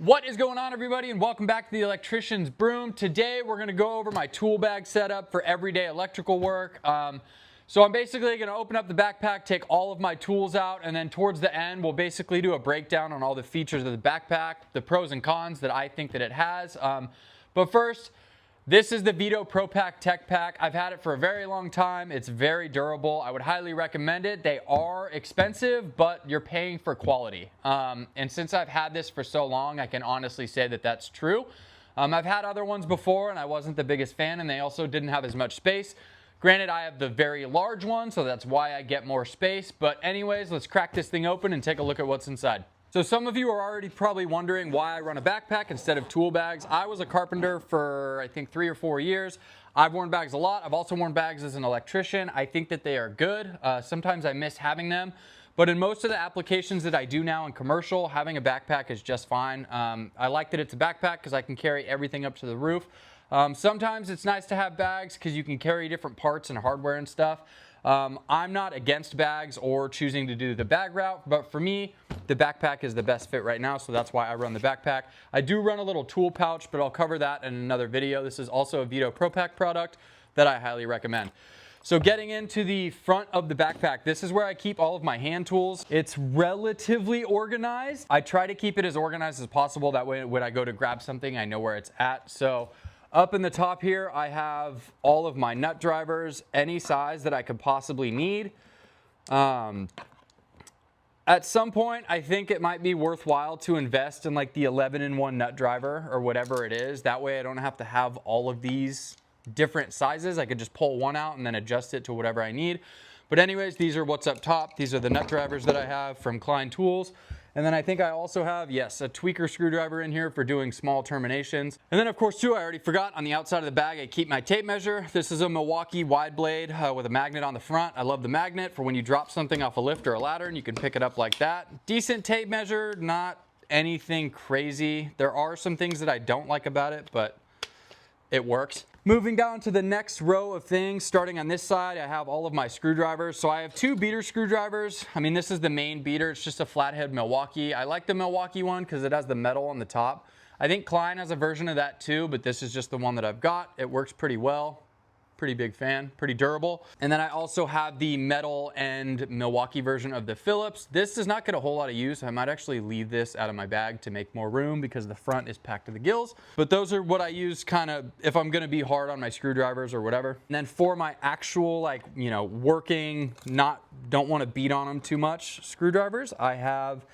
What is going on, everybody, and welcome back to the Electricians Broom. Today we're going to go over my tool bag setup for everyday electrical work. So I'm basically going to open up the backpack, take all of my tools out, and then towards the end we'll basically do a breakdown on all the features of the backpack, the pros and cons that I think that it has. But first, this is the Veto Pro Pack Tech Pack. I've had it for a very long time. It's very durable. I would highly recommend it. They are expensive, but you're paying for quality. And since I've had this for so long, I can honestly say that that's true. I've had other ones before, and I wasn't the biggest fan, and they also didn't have as much space. Granted, I have the very large one, so that's why I get more space. But anyways, let's crack this thing open and take a look at what's inside. So some of you are already probably wondering why I run a backpack instead of tool bags. I was a carpenter for I think 3 or 4 years. I've worn bags a lot. I've also worn bags as an electrician. I think that they are good. Sometimes I miss having them. But in most of the applications that I do now in commercial, having a backpack is just fine. I like that it's a backpack because I can carry everything up to the roof. Sometimes it's nice to have bags because you can carry different parts and hardware and stuff. I'm not against bags or choosing to do the bag route, but for me, the backpack is the best fit right now, so that's why I run the backpack. I do run a little tool pouch, but I'll cover that in another video. This is also a Veto Pro Pack product that I highly recommend. So getting into the front of the backpack, this is where I keep all of my hand tools. It's relatively organized. I try to keep it as organized as possible. That way when I go to grab something, I know where it's at. So up in the top here, I have all of my nut drivers, any size that I could possibly need. At some point, I think it might be worthwhile to invest in like the 11-in-1 nut driver or whatever it is. That way I don't have to have all of these different sizes. I could just pull one out and then adjust it to whatever I need. But anyways, these are what's up top. These are the nut drivers that I have from Klein Tools. And then I think I also have, yes, a tweaker screwdriver in here for doing small terminations. And then of course too, I already forgot, on the outside of the bag, I keep my tape measure. This is a Milwaukee wide blade with a magnet on the front. I love the magnet for when you drop something off a lift or a ladder and you can pick it up like that. Decent tape measure, not anything crazy. There are some things that I don't like about it, but it works. Moving down to the next row of things, starting on this side, I have all of my screwdrivers. So I have 2 beater screwdrivers. I mean, this is the main beater. It's just a flathead Milwaukee. I like the Milwaukee one because it has the metal on the top. I think Klein has a version of that too, but this is just the one that I've got. It works pretty well. Pretty big fan, pretty durable. And then I also have the metal and Milwaukee version of the Phillips. This does not get a whole lot of use. I might actually leave this out of my bag to make more room because the front is packed to the gills. But those are what I use kind of if I'm gonna be hard on my screwdrivers or whatever. And then for my actual working, don't wanna beat on them too much screwdrivers, I have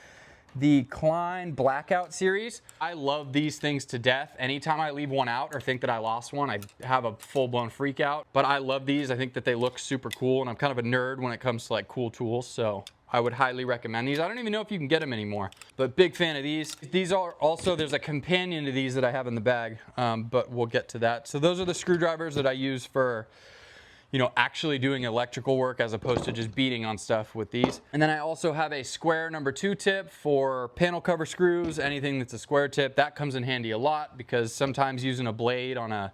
the Klein Blackout series. I love these things to death. Anytime I leave one out or think that I lost one, I have a full-blown freak out. But I love these. I think that they look super cool, and I'm kind of a nerd when it comes to like cool tools, so I would highly recommend these. I don't even know if you can get them anymore, but big fan of these. These are also, there's a companion to these that I have in the bag, but we'll get to that. So those are the screwdrivers that I use for actually doing electrical work as opposed to just beating on stuff with these. And then I also have a square number 2 tip for panel cover screws, anything that's a square tip. That comes in handy a lot because sometimes using a blade on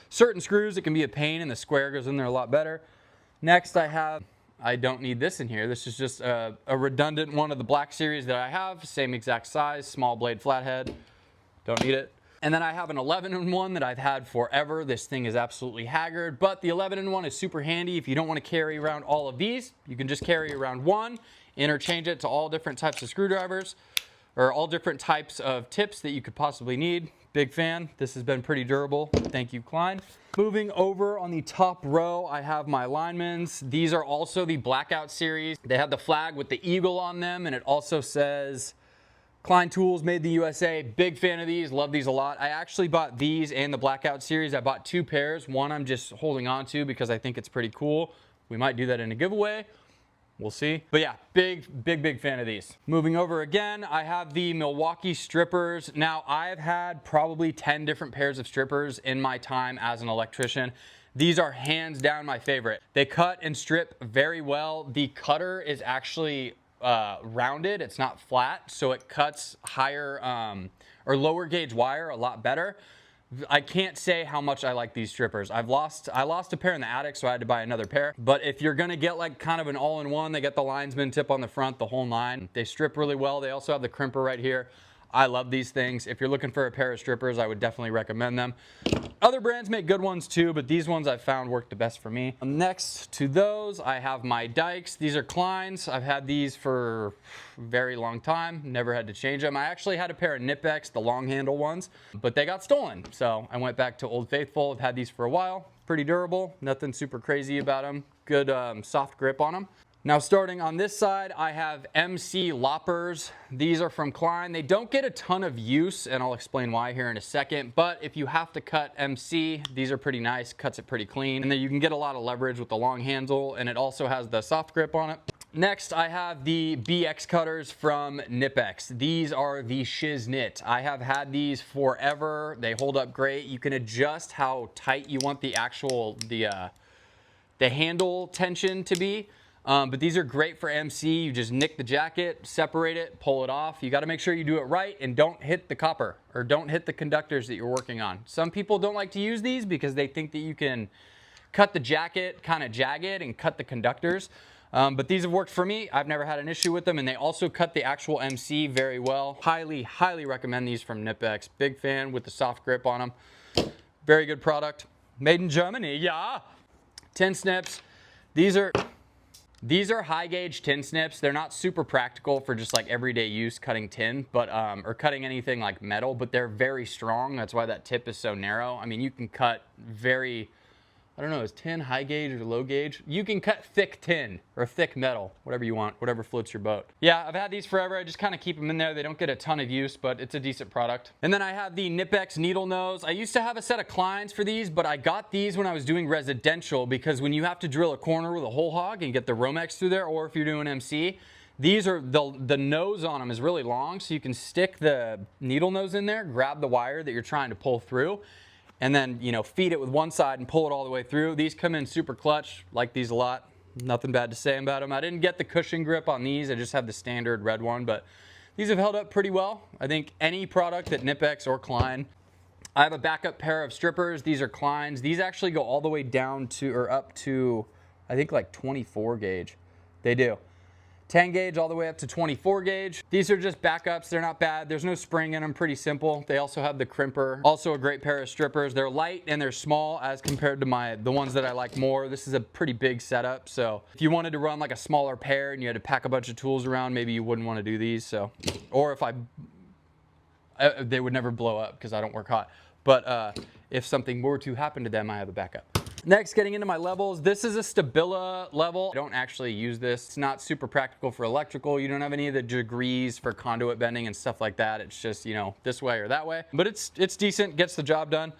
certain screws, it can be a pain, and the square goes in there a lot better. Next I don't need this in here. This is just a redundant one of the black series that I have, same exact size, small blade flathead. Don't need it. And then I have an 11-in-1 that I've had forever. This thing is absolutely haggard, but the 11-in-1 is super handy. If you don't want to carry around all of these, you can just carry around one, interchange it to all different types of screwdrivers, or all different types of tips that you could possibly need. Big fan. This has been pretty durable. Thank you, Klein. Moving over on the top row, I have my linemen's. These are also the Blackout series. They have the flag with the eagle on them, and it also says Klein Tools, made in the USA. Big fan of these, love these a lot. I actually bought these and the Blackout series. I bought 2 pairs. One I'm just holding on to because I think it's pretty cool. We might do that in a giveaway. We'll see. But yeah, big fan of these. Moving over again, I have the Milwaukee strippers. Now, I've had probably 10 different pairs of strippers in my time as an electrician. These are hands down my favorite. They cut and strip very well. The cutter is actually rounded, it's not flat, so it cuts higher or lower gauge wire a lot better. I can't say how much I like these strippers. I lost a pair in the attic, so I had to buy another pair. But if you're gonna get like kind of an all-in-one, they get the linesman tip on the front, the whole nine. They strip really well. They also have the crimper right here. I love these things. If you're looking for a pair of strippers, I would definitely recommend them. Other brands make good ones too, but these ones I've found work the best for me. Next to those, I have my Dykes. These are Klein's. I've had these for a very long time. Never had to change them. I actually had a pair of Nipex, the long handle ones, but they got stolen. So I went back to Old Faithful. I've had these for a while. Pretty durable. Nothing super crazy about them. Good soft grip on them. Now starting on this side, I have MC loppers. These are from Klein. They don't get a ton of use, and I'll explain why here in a second, but if you have to cut MC, these are pretty nice, cuts it pretty clean, and then you can get a lot of leverage with the long handle, and it also has the soft grip on it. Next, I have the BX cutters from Nipex. These are the Shiznit. I have had these forever. They hold up great. You can adjust how tight you want the actual, the handle tension to be. But these are great for MC. You just nick the jacket, separate it, pull it off. You got to make sure you do it right and don't hit the copper or don't hit the conductors that you're working on. Some people don't like to use these because they think that you can cut the jacket kind of jagged and cut the conductors. But these have worked for me. I've never had an issue with them, and they also cut the actual MC very well. Highly, highly recommend these from Nipex. Big fan with the soft grip on them. Very good product. Made in Germany, yeah. Tin snips. These are high gauge tin snips. They're not super practical for just like everyday use cutting tin, but or cutting anything like metal, but they're very strong. That's why that tip is so narrow. I mean, you can cut very, I don't know, is tin high gauge or low gauge? You can cut thick tin or thick metal, whatever you want, whatever floats your boat. Yeah, I've had these forever. I just kind of keep them in there. They don't get a ton of use, but it's a decent product. And then I have the Nipex needle nose. I used to have a set of Kleins for these, but I got these when I was doing residential because when you have to drill a corner with a hole hog and get the Romex through there, or if you're doing MC, these are, the nose on them is really long, so you can stick the needle nose in there, grab the wire that you're trying to pull through, and then, you know, feed it with one side and pull it all the way through. These come in super clutch. Like these a lot. Nothing bad to say about them. I didn't get the cushion grip on these. I just have the standard red one, but these have held up pretty well. I think any product that Nipex or Klein. I have a backup pair of strippers. These are Klein's. These actually go all the way down to, or up to, I think like 24 gauge. They do. 10 gauge all the way up to 24 gauge. These are just backups. They're not bad. There's no spring in them. Pretty simple. They also have the crimper. Also a great pair of strippers. They're light and they're small as compared to the ones that I like more. This is a pretty big setup. So if you wanted to run like a smaller pair and you had to pack a bunch of tools around, maybe you wouldn't want to do these. So, or if they would never blow up because I don't work hot. But if something were to happen to them, I have a backup. Next, getting into my levels, this is a Stabila level. I don't actually use this. It's not super practical for electrical. You don't have any of the degrees for conduit bending and stuff like that. It's just, you know, this way or that way. But it's decent, gets the job done.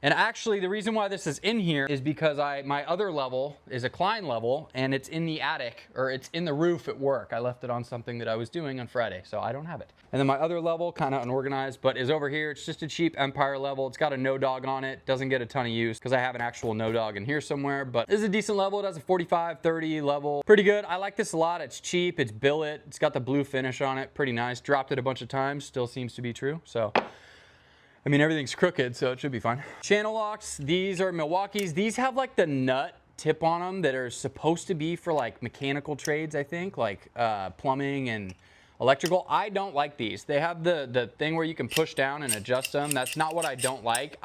And actually, the reason why this is in here is because my other level is a Klein level, and it's in the attic, or it's in the roof at work. I left it on something that I was doing on Friday, so I don't have it. And then my other level, kind of unorganized, but is over here. It's just a cheap Empire level. It's got a no dog on it. Doesn't get a ton of use because I have an actual no dog in here somewhere, but this is a decent level. It has a 45, 30 level. Pretty good. I like this a lot. It's cheap. It's billet. It's got the blue finish on it. Pretty nice. Dropped it a bunch of times. Still seems to be true, so. I mean, everything's crooked, so it should be fine. Channel locks, these are Milwaukee's. These have like the nut tip on them that are supposed to be for like mechanical trades, I think, like plumbing and electrical. I don't like these. They have the thing where you can push down and adjust them. That's not what I don't like.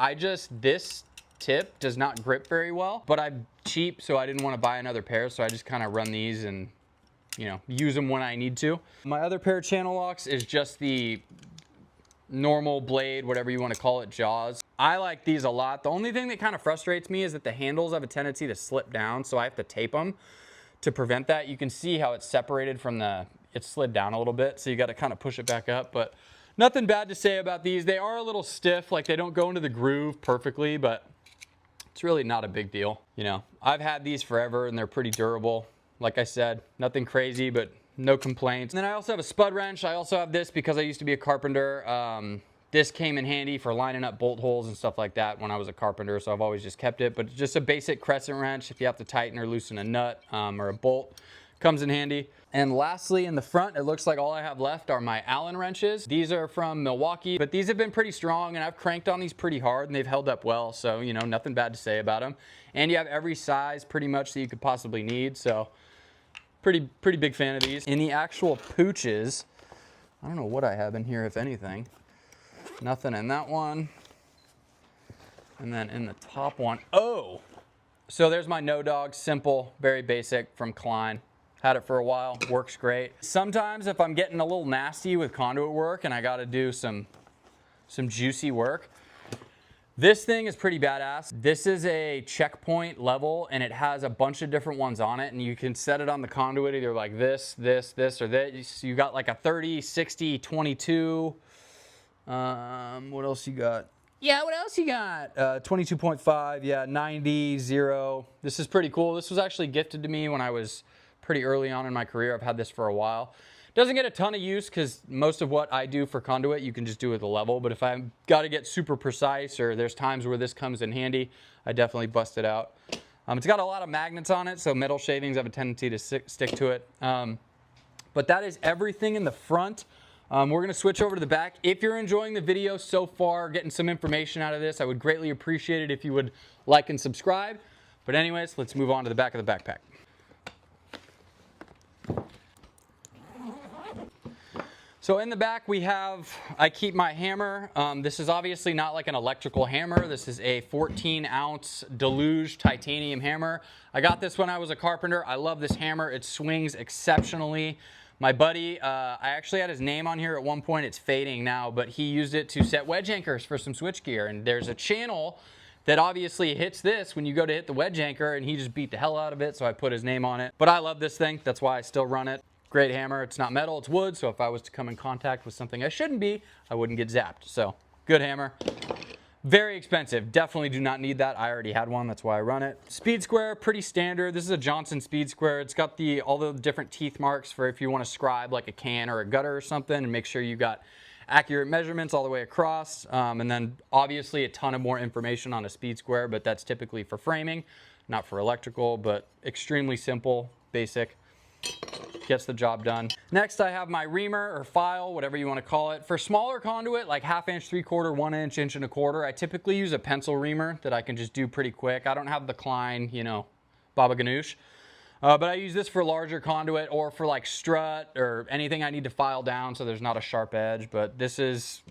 This tip does not grip very well, but I'm cheap, so I didn't want to buy another pair, so I just kind of run these and, you know, use them when I need to. My other pair of channel locks is just the normal blade, whatever you want to call it, jaws. I like these a lot. The only thing that kind of frustrates me is that the handles have a tendency to slip down, so I have to tape them to prevent that. You can see how it's separated from it's slid down a little bit, so you got to kind of push it back up, but nothing bad to say about these. They are a little stiff, like they don't go into the groove perfectly, but it's really not a big deal. You know, I've had these forever and they're pretty durable. Like I said, nothing crazy, but no complaints. And then I also have a spud wrench. I also have this because I used to be a carpenter. This came in handy for lining up bolt holes and stuff like that when I was a carpenter, so I've always just kept it. But just a basic crescent wrench if you have to tighten or loosen a nut or a bolt, comes in handy. And lastly, in the front, it looks like all I have left are my Allen wrenches. These are from Milwaukee, but these have been pretty strong, and I've cranked on these pretty hard, and they've held up well, so, you know, nothing bad to say about them. And you have every size pretty much that you could possibly need, so pretty big fan of these. In the actual pooches, I don't know what I have in here, if anything. Nothing in that one. And then in the top one, oh! So there's my No Dog, simple, very basic from Klein. Had it for a while, works great. Sometimes if I'm getting a little nasty with conduit work and I gotta do some juicy work, this thing is pretty badass. This is a checkpoint level and it has a bunch of different ones on it, and you can set it on the conduit either like this, this, this, or this. You got like a 30, 60, 22. What else you got? Yeah, what else you got? 22.5, yeah, 90, 0. This is pretty cool. This was actually gifted to me when I was pretty early on in my career. I've had this for a while. Doesn't get a ton of use because most of what I do for conduit, you can just do with a level. But if I've got to get super precise, or there's times where this comes in handy, I definitely bust it out. It's got a lot of magnets on it, so metal shavings have a tendency to stick to it. But that is everything in the front. We're going to switch over to the back. If you're enjoying the video so far, getting some information out of this, I would greatly appreciate it if you would like and subscribe. But anyways, let's move on to the back of the backpack. So in the back we have, I keep my hammer. This is obviously not like an electrical hammer. This is a 14-ounce Deluge titanium hammer. I got this when I was a carpenter. I love this hammer. It swings exceptionally. My buddy, I actually had his name on here at one point. It's fading now, but he used it to set wedge anchors for some switchgear. And there's a channel that obviously hits this when you go to hit the wedge anchor, and he just beat the hell out of it, so I put his name on it. But I love this thing. That's why I still run it. Great hammer. It's not metal, it's wood, so if I was to come in contact with something I shouldn't be, I wouldn't get zapped. So, good hammer. Very expensive. Definitely do not need that. I already had one, that's why I run it. Speed square, pretty standard. This is a Johnson speed square. It's got all the different teeth marks for if you want to scribe like a can or a gutter or something, and make sure you got accurate measurements all the way across. And then obviously a ton of more information on a speed square, but that's typically for framing, not for electrical, but extremely simple, basic. Gets the job done. Next, I have my reamer or file, whatever you want to call it. For smaller conduit, like 1/2 inch, 3/4, 1 inch, 1 1/4, I typically use a pencil reamer that I can just do pretty quick. I don't have the Klein, you know, Baba Ganoush. But I use this for larger conduit or for like strut or anything I need to file down so there's not a sharp edge. But this is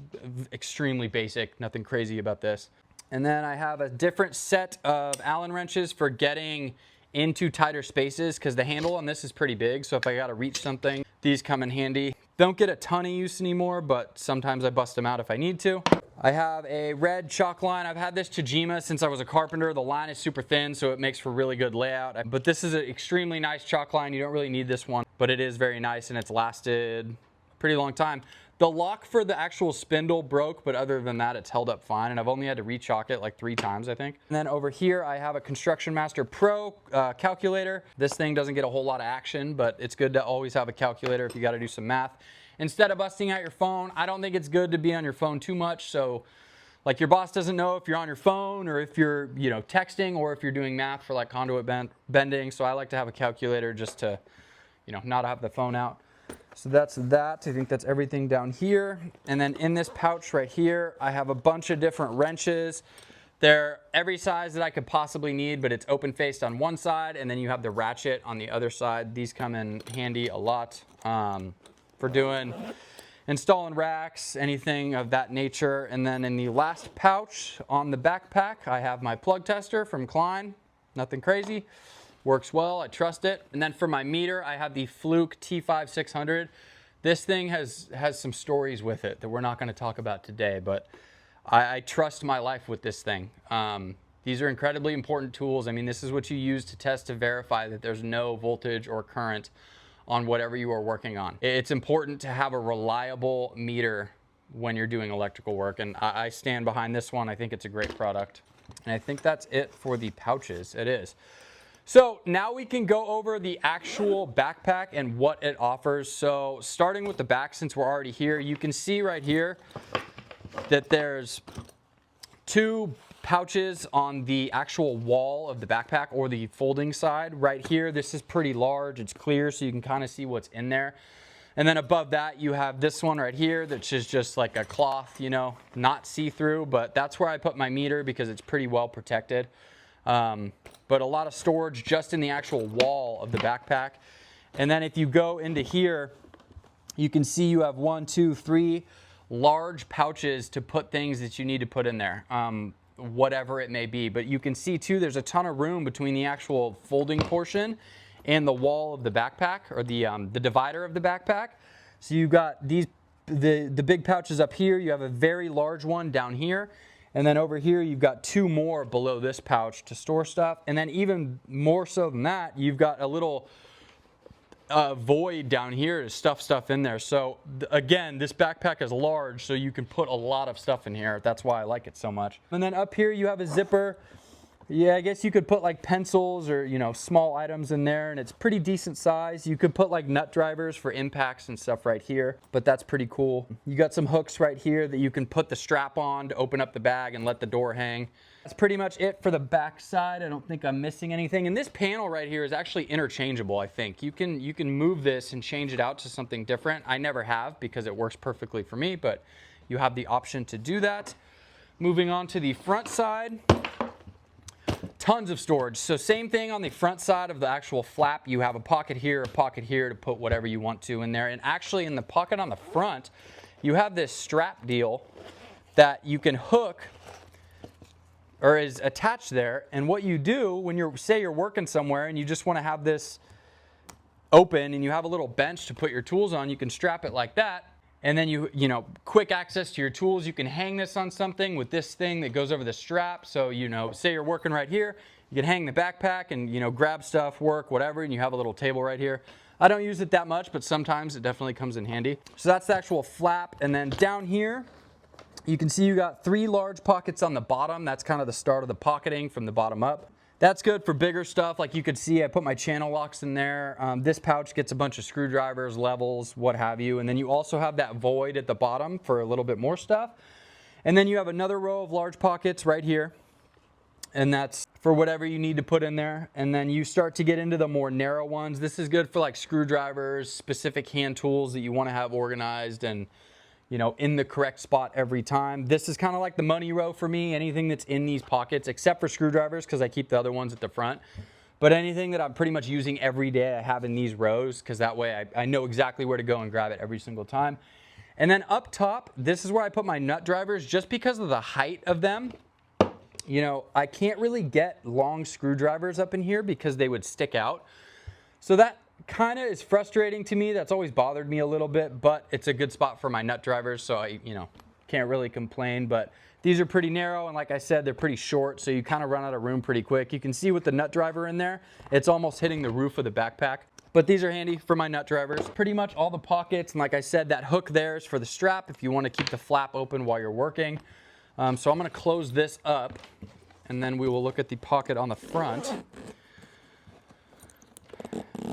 extremely basic, nothing crazy about this. And then I have a different set of Allen wrenches for getting into tighter spaces, because the handle on this is pretty big, so if I gotta reach something, these come in handy. Don't get a ton of use anymore, but sometimes I bust them out if I need to. I have a red chalk line. I've had this Tajima since I was a carpenter. The line is super thin, so it makes for really good layout. But this is an extremely nice chalk line. You don't really need this one, but it is very nice, and it's lasted a pretty long time. The lock for the actual spindle broke, but other than that, it's held up fine, and I've only had to re-chalk it like 3 times, I think. And then over here, I have a Construction Master Pro calculator. This thing doesn't get a whole lot of action, but it's good to always have a calculator if you gotta do some math. Instead of busting out your phone, I don't think it's good to be on your phone too much, so like your boss doesn't know if you're on your phone or if you're, you know, texting or if you're doing math for like conduit bending, so I like to have a calculator just to, you know, not have the phone out. So that's that. I think that's everything down here. And then in this pouch right here, I have a bunch of different wrenches. They're every size that I could possibly need, but it's open faced on one side, and then you have the ratchet on the other side. These come in handy a lot for doing installing racks, anything of that nature. And then in the last pouch on the backpack, I have my plug tester from Klein. Nothing crazy. Works well, I trust it. And then for my meter, I have the Fluke T5600. This thing has some stories with it that we're not gonna talk about today, but I trust my life with this thing. These are incredibly important tools. I mean, this is what you use to test to verify that there's no voltage or current on whatever you are working on. It's important to have a reliable meter when you're doing electrical work, and I stand behind this one. I think it's a great product. And I think that's it for the pouches. It is. So now we can go over the actual backpack and what it offers. So starting with the back, since we're already here, you can see right here that there's 2 pouches on the actual wall of the backpack, or the folding side. Right here, this is pretty large. It's clear, so you can kind of see what's in there. And then above that, you have this one right here, that's just like a cloth, you know, not see-through, but that's where I put my meter because it's pretty well protected. But a lot of storage just in the actual wall of the backpack. And then if you go into here, You can see you have 1, 2, 3 large pouches to put things that you need to put in there, whatever it may be. But you can see too, there's a ton of room between the actual folding portion and the wall of the backpack, or the divider of the backpack. So you've got the big pouches up here. You have a very large one down here. And then over here, you've got 2 more below this pouch to store stuff. And then even more so than that, you've got a little void down here to stuff stuff in there. So again, this backpack is large, so you can put a lot of stuff in here. That's why I like it so much. And then up here you have a zipper. Yeah, I guess you could put like pencils or, you know, small items in there, and it's pretty decent size. You could put like nut drivers for impacts and stuff right here, but that's pretty cool. You got some hooks right here that you can put the strap on to open up the bag and let the door hang. That's pretty much it for the back side. I don't think I'm missing anything. And this panel right here is actually interchangeable, I think. You can move this and change it out to something different. I never have because it works perfectly for me, but you have the option to do that. Moving on to the front side. Tons of storage. So same thing on the front side of the actual flap. You have a pocket here to put whatever you want to in there. And actually in the pocket on the front, you have this strap deal that you can hook or is attached there. And what you do when say you're working somewhere and you just want to have this open and you have a little bench to put your tools on, you can strap it like that. And then you know, quick access to your tools. You can hang this on something with this thing that goes over the strap. So, you know, say you're working right here, you can hang the backpack and, you know, grab stuff, work, whatever, and you have a little table right here. I don't use it that much, but sometimes it definitely comes in handy. So that's the actual flap. And then down here, you can see you got 3 large pockets on the bottom. That's kind of the start of the pocketing from the bottom up. That's good for bigger stuff. Like you could see, I put my channel locks in there. This pouch gets a bunch of screwdrivers, levels, what have you. And then you also have that void at the bottom for a little bit more stuff. And then you have another row of large pockets right here. And that's for whatever you need to put in there. And then you start to get into the more narrow ones. This is good for like screwdrivers, specific hand tools that you want to have organized and, you know, in the correct spot every time. This is kind of like the money row for me, anything that's in these pockets, except for screwdrivers because I keep the other ones at the front. But anything that I'm pretty much using every day, I have in these rows because that way I know exactly where to go and grab it every single time. And then up top, this is where I put my nut drivers just because of the height of them. You know, I can't really get long screwdrivers up in here because they would stick out. So that kind of is frustrating to me. That's always bothered me a little bit, but it's a good spot for my nut drivers, so I, you know, can't really complain. But these are pretty narrow, and like I said, they're pretty short, so you kind of run out of room pretty quick. You can see with the nut driver in there, it's almost hitting the roof of the backpack. But these are handy for my nut drivers. Pretty much all the pockets, and like I said, that hook there is for the strap if you want to keep the flap open while you're working. So I'm going to close this up, and then we will look at the pocket on the front.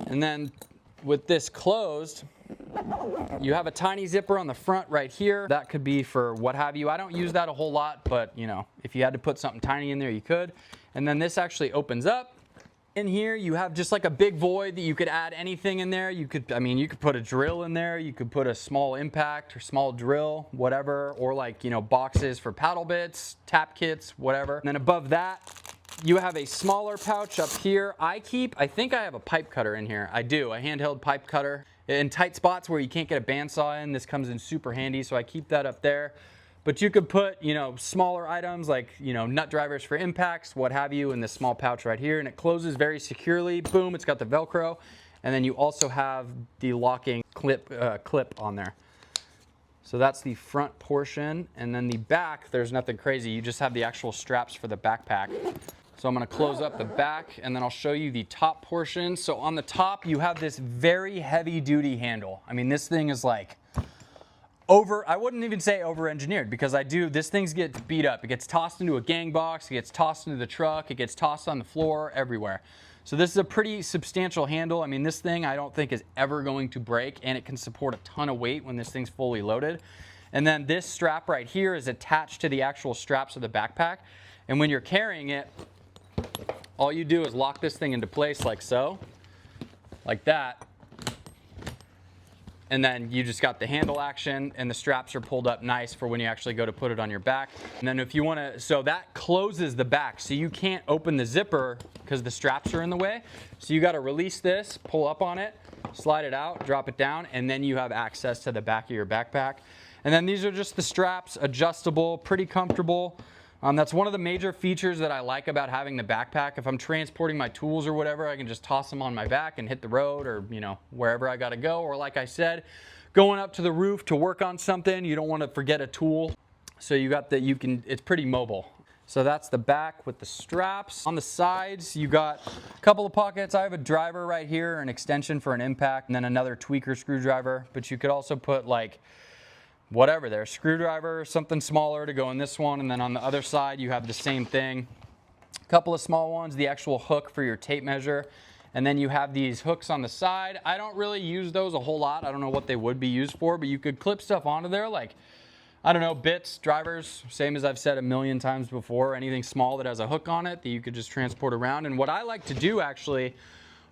And then with this closed, you have a tiny zipper on the front right here. That could be for what have you. I don't use that a whole lot, but you know, if you had to put something tiny in there, you could. And then this actually opens up. In here, you have just like a big void that you could add anything in there. You could, I mean, you could put a drill in there. You could put a small impact or small drill, whatever, or like, you know, boxes for paddle bits, tap kits, whatever. And then above that, you have a smaller pouch up here. I think I have a pipe cutter in here. I do, a handheld pipe cutter. In tight spots where you can't get a bandsaw in, this comes in super handy, so I keep that up there. But you could put, you know, smaller items like, you know, nut drivers for impacts, what have you, in this small pouch right here, and it closes very securely. Boom, it's got the Velcro, and then you also have the locking clip on there. So that's the front portion, and then the back, there's nothing crazy. You just have the actual straps for the backpack. So I'm going to close up the back, and then I'll show you the top portion. So on the top, you have this very heavy-duty handle. I mean, this thing is like I wouldn't even say over-engineered, because this thing gets beat up. It gets tossed into a gang box, it gets tossed into the truck, it gets tossed on the floor, everywhere. So this is a pretty substantial handle. I mean, this thing I don't think is ever going to break, and it can support a ton of weight when this thing's fully loaded. And then this strap right here is attached to the actual straps of the backpack. And when you're carrying it, all you do is lock this thing into place like so, like that. And then you just got the handle action, and the straps are pulled up nice for when you actually go to put it on your back. And then if you want to, so that closes the back, so you can't open the zipper because the straps are in the way. So you got to release this, pull up on it, slide it out, drop it down, and then you have access to the back of your backpack. And then these are just the straps, adjustable, pretty comfortable. That's one of the major features that I like about having the backpack. If I'm transporting my tools or whatever, I can just toss them on my back and hit the road, or wherever I gotta go. Or like I said, going up to the roof to work on something, you don't want to forget a tool. So it's pretty mobile. So that's the back with the straps. On the sides, you got a couple of pockets. I have a driver right here, an extension for an impact, and then another tweaker screwdriver. But you could also put like whatever there, screwdriver, something smaller to go in this one. And then on the other side, you have the same thing. A couple of small ones, the actual hook for your tape measure. And then you have these hooks on the side. I don't really use those a whole lot. I don't know what they would be used for, but you could clip stuff onto there, like, I don't know, bits, drivers, same as I've said a million times before, anything small that has a hook on it that you could just transport around. And what I like to do actually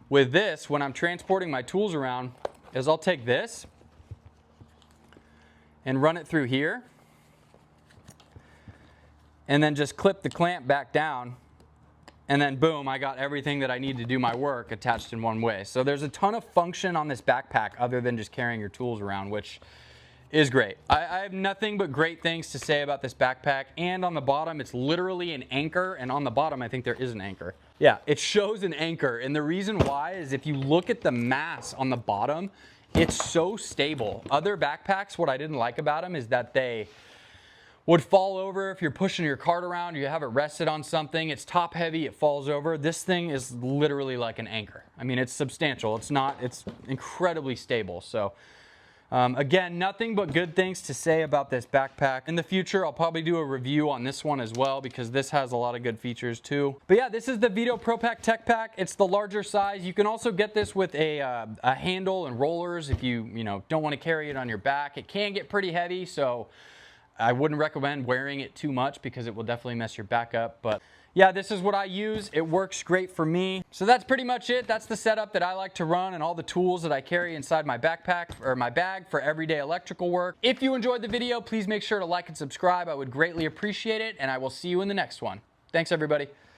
with this, when I'm transporting my tools around, is I'll take this and run it through here, and then just clip the clamp back down, and then boom, I got everything that I need to do my work attached in one way. So there's a ton of function on this backpack other than just carrying your tools around, which is great. I have nothing but great things to say about this backpack. And on the bottom, it's literally an anchor. And on the bottom, I think there is an anchor. Yeah, it shows an anchor. And the reason why is if you look at the mass on the bottom, it's so stable. Other backpacks, what I didn't like about them is that they would fall over if you're pushing your cart around, you have it rested on something, it's top heavy, it falls over. This thing is literally like an anchor. I mean, it's substantial. It's incredibly stable. So again, nothing but good things to say about this backpack. In the future, I'll probably do a review on this one as well, because this has a lot of good features too. But yeah, this is the Veto Pro Pack Tech Pack. It's the larger size. You can also get this with a handle and rollers if you don't want to carry it on your back. It can get pretty heavy, so I wouldn't recommend wearing it too much because it will definitely mess your back up. But yeah, this is what I use. It works great for me. So that's pretty much it. That's the setup that I like to run and all the tools that I carry inside my backpack or my bag for everyday electrical work. If you enjoyed the video, please make sure to like and subscribe. I would greatly appreciate it, and I will see you in the next one. Thanks, everybody.